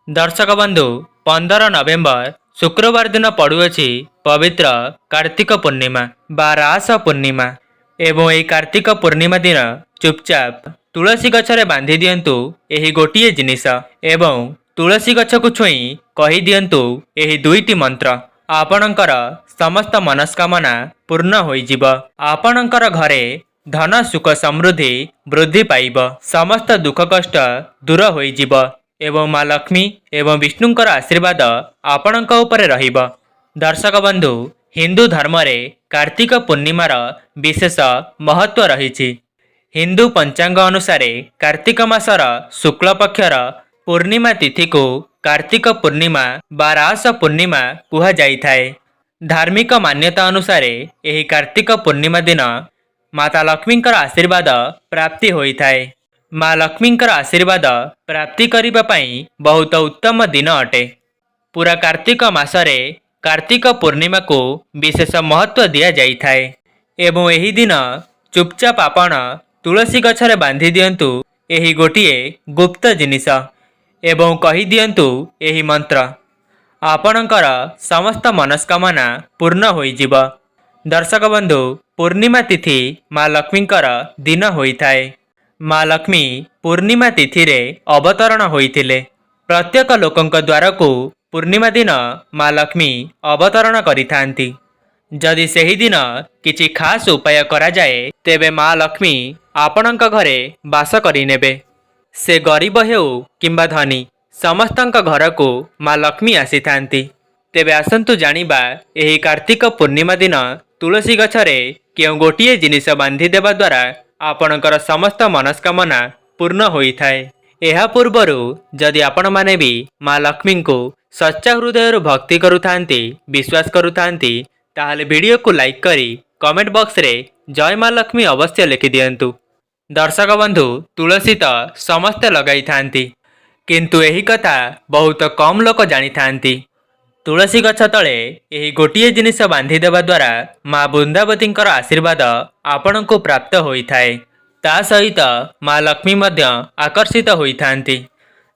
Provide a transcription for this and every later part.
दर्शक बंधु 15 नवेम्बर शुक्रवार दिन पड़ुअछि पवित्र कार्तिक पूर्णिमा बा रास पूर्णिमा। एवं यह कार्तिक पूर्णिमा दिन चुपचाप तुलसी गछरे बांधि दियंतु एही गोटिए जिनिस एवं तुलसी गछ को छुई कही दियंतु एही दुईटी मंत्र। आपणकर समस्त मनस्कामना पूर्ण होइजिब। आपणकर घरे धन सुख समृद्धि वृद्धि पाइब। समस्त दुख कष्ट दूर होइजिब एवं माँ लक्ष्मी एवं विष्णुंकर आशीर्वाद आपणक उपरे रहिब। दर्शक बंधु हिंदू धर्म रे कार्तिक पूर्णिमार विशेष महत्व रही। हिंदू पंचांग अनुसार कार्तिक मासर शुक्ल पक्षर पूर्णिमा तिथि को कार्तिक पूर्णिमा बा रास पूर्णिमा कुहा जाइथाए। धार्मिक मान्यता अनुसार यही कार्तिक पूर्णिमा दिन माता लक्ष्मींकर आशीर्वाद प्राप्ति होइथाए। माँ लक्ष्मींकर आशीर्वाद प्राप्ति करिबा पई बहुत उत्तम दिन अटे। पूरा कार्तिक मासरे कार्तिक पूर्णिमा को विशेष महत्व दिया जाइथाए एवं एही दिन चुपचाप आपण तुलसी गछरे बांधि दियंतु एही गोटिए गुप्त जिनिस एवं कही दियंतु एही मंत्र। आपणकर समस्त मनस्कामना पूर्ण होइजिब। दर्शक बंधु पूर्णिमा तिथि माँ लक्ष्मींकर दिन होइथाए। माँ लक्ष्मी पूर्णिमा तिथि रे अवतरण होइथिले। प्रत्येक लोकंक द्वार को पूर्णिमा दिन माँ लक्ष्मी अवतरण करिथांती। जदि सेही दिन किछि खास उपाय करा जाए तेबे माँ लक्ष्मी आपणक घरे वास करिनेबे। से गरीब हेउ किंबा धनी समस्तंक घर को माँ लक्ष्मी आसीथांती। तेबे आसंतु जानिबा एही कार्तिक पूर्णिमा दिन तुलसी गछरे केउ गोटिए जिनिस बांधि देबा द्वारा आपणकर समस्त मनस्कामना पूर्ण होइथाए। एहा पूर्वरु जदि आपण माने भी माँ लक्ष्मी को सच्चा हृदय भक्ति करुथांती विश्वास करुथांती ताहले वीडियो को लाइक करी कमेंट बॉक्स रे जय माँ लक्ष्मी अवश्य लिखि दियंतु। दर्शक बंधु तुलसी तो समस्ते लगाई थांती किंतु एही कथा बहुत कम लोक जानी थांती। तुलसी गछ तले एही गोटिए जिनिस बांधि देबा द्वारा माँ बृंदावतींकर आशीर्वाद आपण को प्राप्त होइथाए। ता सहित माँ लक्ष्मी मध्य आकर्षित होइथांती।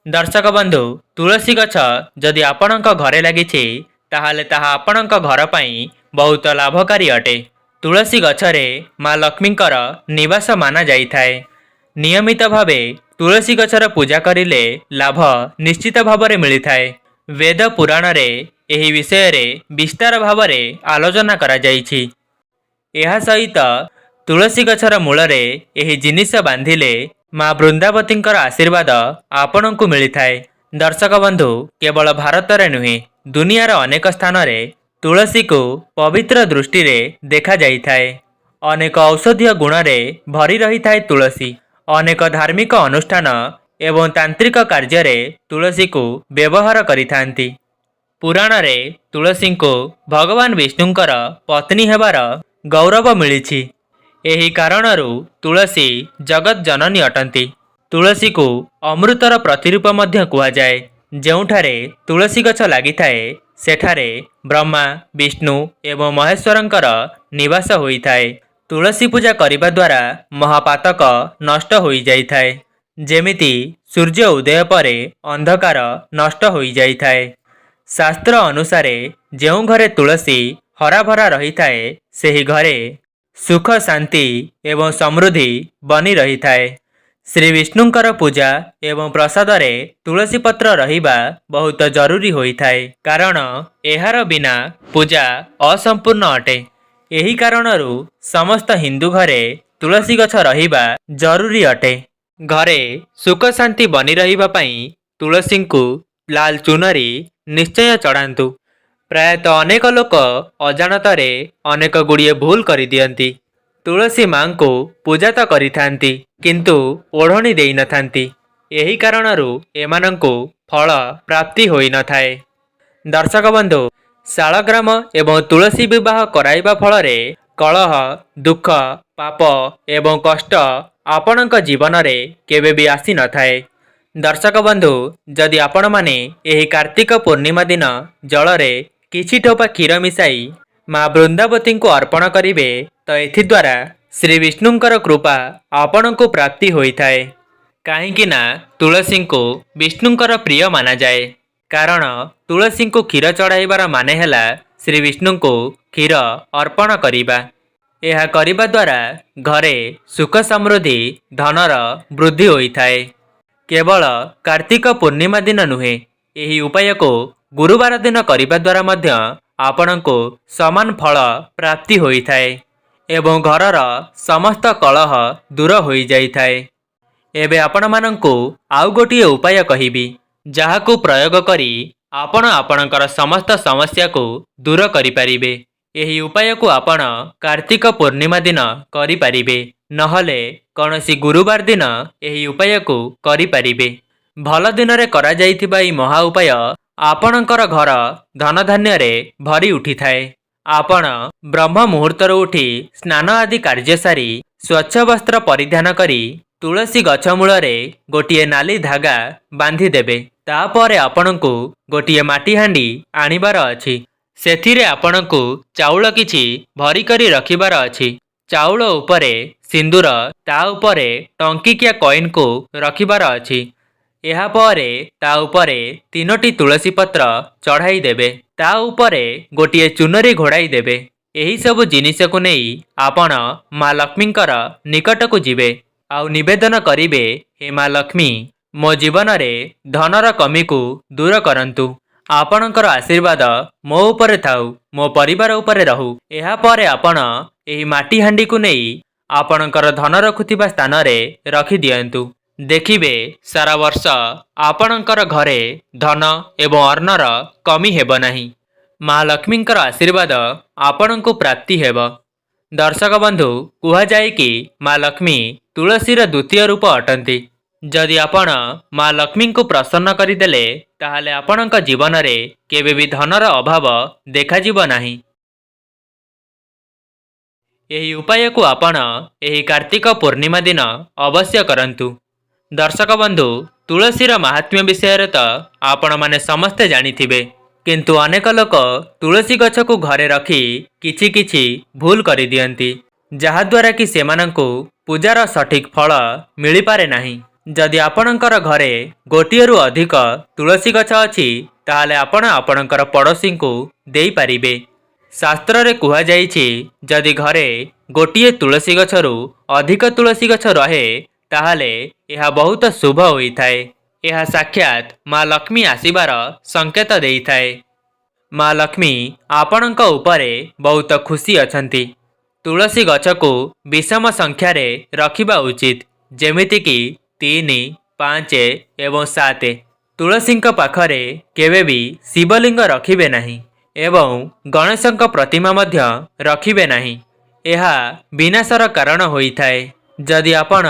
दर्शक बंधु तुलसी गछ जदि आपणक घरे लागिछि ताहाले ताहा आपणक घर पई बहुत लाभकारी अटे। तुलसी गछरे माँ लक्ष्मींकर निवास माना जाइथाए। नियमित भावे तुलसी गछर पूजा करिले लाभ निश्चित भावरे मिलिथाए। वेद पुराण रे एही विषय रे विस्तार भावरे आलोचना करा जाइछि। एहा सहित तुलसी गछर मूलरे एही जिनिस बांधिले माँ बृंदावतींकर आशीर्वाद आपणको मिलिथाए। दर्शक बंधु केवल भारत रे नुहे दुनियार अनेक स्थान रे तुलसी को पवित्र दृष्टि रे देखा जाइथाए। अनेक औषधीय गुण रे भरी रही थाए तुलसी। अनेक धार्मिक अनुष्ठान एवं तांत्रिक कार्य रे तुलसी को व्यवहार करिथांती। पुराण रे तुलसी को भगवान विष्णुंकर पत्नी हेबार गौरव मिलिछि। एही कारणरू तुलसी जगत जननी अटंती। तुलसी को अमृतर प्रतिरूप मध्य कुहा जाए। जेउठारे तुलसी गछ लागिथाए सेठारे ब्रह्मा विष्णु एवं महेश्वरंकर निवास होइथाए। तुलसी पूजा करिबा द्वारा महापातक नष्ट होई जाइथाए। जेमिति सूर्य उदय परे अंधकार नष्ट होई जाइथाए। शास्त्र अनुसारे जेउ घरे तुलसी हराभरा रही थाए सेही घरे सुख शांति एवं समृद्धि बनी रही थाए। श्री विष्णुंकर पूजा एवं प्रसाद रे तुलसी पत्र रहिबा बहुत जरूरी होई थाए कारण एहार बिना पूजा असंपूर्ण अटे। एही कारणरू समस्त हिंदू घरे तुलसी गछ रहिबा जरूरी अटे। घरे सुख शांति बनी रहिबा पई तुलसी को लाल चुनरी निश्चय चढ़ातु। प्रायतः अनेक लोक अजाणତରେ अनेक गुड़िए भूल करि दियंती। तुलसी माँ को पूजा तो करिथांती किंतु ओढ़णी देई नथांती। एही कारणरू एमानंकु फल प्राप्ति होई नथाए। दर्शक बंधु शालग्राम एवं तुलसी विवाह कराइबा फलरे कलह दुख पाप एवं कष्ट आपणक जीवन रे केबे भी आसी नथाए। दर्शक बंधु जदि आपण माने एही कार्तिक पूर्णिमा दिन जलरे किछि ठोपा क्षीर मिसाई माँ बृंदावती को अर्पण करिवे तो एथि द्वारा श्री विष्णुंकर कृपा आपण को प्राप्ति होइथाए। काहेकि ना तुलसी को विष्णुंकर प्रिय माना जाए। कारण तुलसी को क्षीर चढ़ाइबार माने हैला श्री विष्णु को क्षीर अर्पण करिबा। यह करिबा द्वारा घरे सुख समृद्धि धनर वृद्धि होइथाए। केवल कार्तिक पूर्णिमा दिन नुहे, यही उपाय को गुरुवार दिन करिबा द्वारा मध्य आपणको समान फल प्राप्ति होइथाए एवं घरर समस्त कलह दूर होई जाइथाए। एबे आपण मानंकु आउ गोटिए उपाय कहिबी, जाहाकु प्रयोग करी आपण आपणकर समस्त समस्या को दूर करि परिबे। यही उपाय को आपण कार्तिक पूर्णिमा दिन करि परिबे, नहले कौनसी गुरुवार दिन यही उपाय को करि परिबे। भल दिन रे करा जाइथिबा ई महा उपाय आपणकर घर धन धान्य रे भरी उठी थाए। आपण ब्रह्म मुहूर्तर उठी स्नान आदि कार्य सारी स्वच्छ वस्त्र परिधान करी तुलसी गछ मूलरे गोटिए नाली धागा बांधी देबे। तापरे आपणको गोटिए माटी हांडी आनिबार अछि। सेथिरे आपणको चाउल किछि भरी करी रखिबार अछि। चाउल उपरे सिंदूर, ता उपरे टंकिकिया कॉइन को रखिबार अछि। एहा परे ता उपरे 3टी तुलसी पत्र चढ़ाई देबे। ता उपरे गोटिए चुनरी घोड़ाई देबे। एही सब जिनिस को नहीं आपण माँ लक्ष्मींकर निकट को जिबे आउ निवेदन करिबे, हे माँ लक्ष्मी मो जीवन रे धनर कमी को दूर करंतु। आपणकर आशीर्वाद मो उपरे थाउ, मो परिवार उपरे रहू। एहा परे आपण एही माटी हांडी को नहीं आपणकर धन रखुथिबा स्थान रे रखि दियंतु। देखिबे सारा वर्ष आपणकर घरे धन एवं अर्णर कमी हेब नाही। माँ लक्ष्मींकर आशीर्वाद आपणको प्राप्ति हेब। दर्शक बंधु, कुहा जाए कि माँ लक्ष्मी तुलसीर द्वितीय रूप अटंती। जदि आपण माँ लक्ष्मी को प्रसन्न करिदेले ताहाले आपणक जीवन रे केबे भी धनर अभाव देखाजिब नाही। यही उपाय को आपण एही कार्तिक पूर्णिमा दिन अवश्य करंतु। दर्शक बंधु, तुलसीर महात्म्य विषय तो आपण माने समस्ते जानिथिबे, किंतु अनेक लोक तुलसी गछ को घरे रखी किछि किछि भूल करि दियंती, जहा द्वारा कि सेमानंकु पूजार सठिक फल मिली पारे नाही। जदि आपणकर घरे गोटिए रु अधिक तुलसी गछ अछि ताहाले आपण आपणकर पड़ोसी को देई पारिबे। शास्त्र रे कुहा जाइछि, जदि घरे गोटिए तुलसी गछरु अधिक तुलसी गछ रहे ताहाले यह बहुत शुभ होइथाए। यह साक्षात माँ लक्ष्मी आसीबार संकेत देइथाए। माँ लक्ष्मी आपणक उपरे बहुत खुशी अछंती। तुलसी गछ को विषम संख्या रे रखिबा उचित, जेमिति कि 3, 5 एवं 7। तुलसींक पाखरे केवे भी शिवलिंग रखिबे नहीं एवं गणेशंक प्रतिमा मध्य रखिबे नहीं। यह विनाशर कारण होइथाए। जदि आपण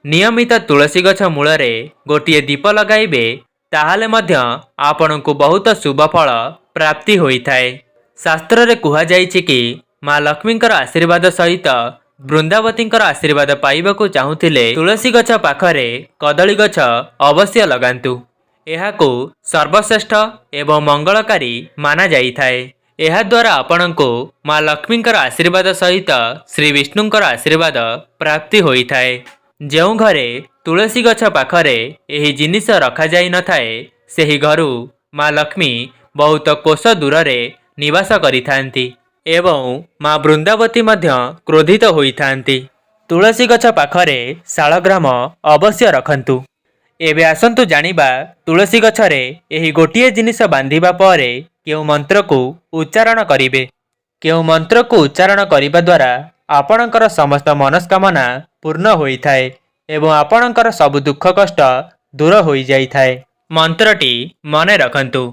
नियमित तुलसी गछ मूलरे गोटिए दीप लगाइबे ताहाले मध्य आपणको बहुत शुभ फल प्राप्ति होइथाए। शास्त्र रे कुहा जाइछि कि माँ लक्ष्मींकर आशीर्वाद सहित वृंदावतींकर आशीर्वाद पाइबाकू चाहूथिले तुलसी गछ पाखरे कदली गछ अवश्य लगांतु। एहाकू सर्वश्रेष्ठ एवं मंगलकारी माना जाइथाए। एहा द्वारा आपणको माँ लक्ष्मींकर आशीर्वाद सहित श्री विष्णुंकर आशीर्वाद प्राप्ति होइथाए। जेउ घरे तुलसी गछ पाखरे एही जिनिस रखा जाई न थाए, सेही घरु माँ लक्ष्मी बहुत कोश दूर निवास करिथांती एवं माँ वृंदावती मध्य क्रोधित होइथांती। तुलसी गछ पाखरे शालग्राम अवश्य रखंतु। एबे आसंतु जानिबा तुलसी गछरे एही गोटिए जिनिस बांधिबा परे केउ मंत्र को उच्चारण करिवे। केउ मंत्र को उच्चारण करिबा द्वारा आपणकर समस्त मनस्कामना पूर्ण होइथाए एवं आपणकर सब दुख कष्ट दूर होई जाइथाए। मंत्रटी मने रखंतु।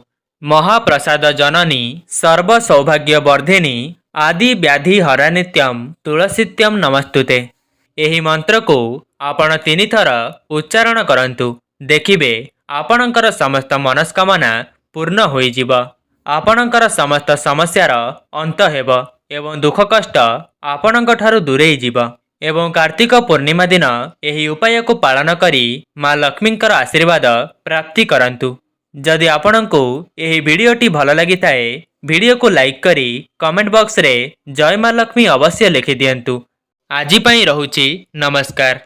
महाप्रसाद जननी सर्व सौभाग्य वर्धिनी आदि व्याधि हरा नित्यम तुलसीत्यम नमस्तुते। एही मंत्र को आपण 3 थर उच्चारण करंतु। देखिबे आपणकर समस्त मनस्कामना पूर्ण होई जिव। आपणकर समस्त समस्यार अंत हेब एवं दुख कष्ट आपणक ठारु दूरेई जिव। एवं कार्तिक पूर्णिमा दिन एही उपाय को पालन करी माँ लक्ष्मींकर आशीर्वाद प्राप्ति करंतु। जदि आपणको एही वीडियोटी भल लगी थाए, वीडियो को लाइक करी कमेंट बॉक्स रे जय माँ लक्ष्मी अवश्य लिखि दियंतु। आजि पई रहुछि नमस्कार।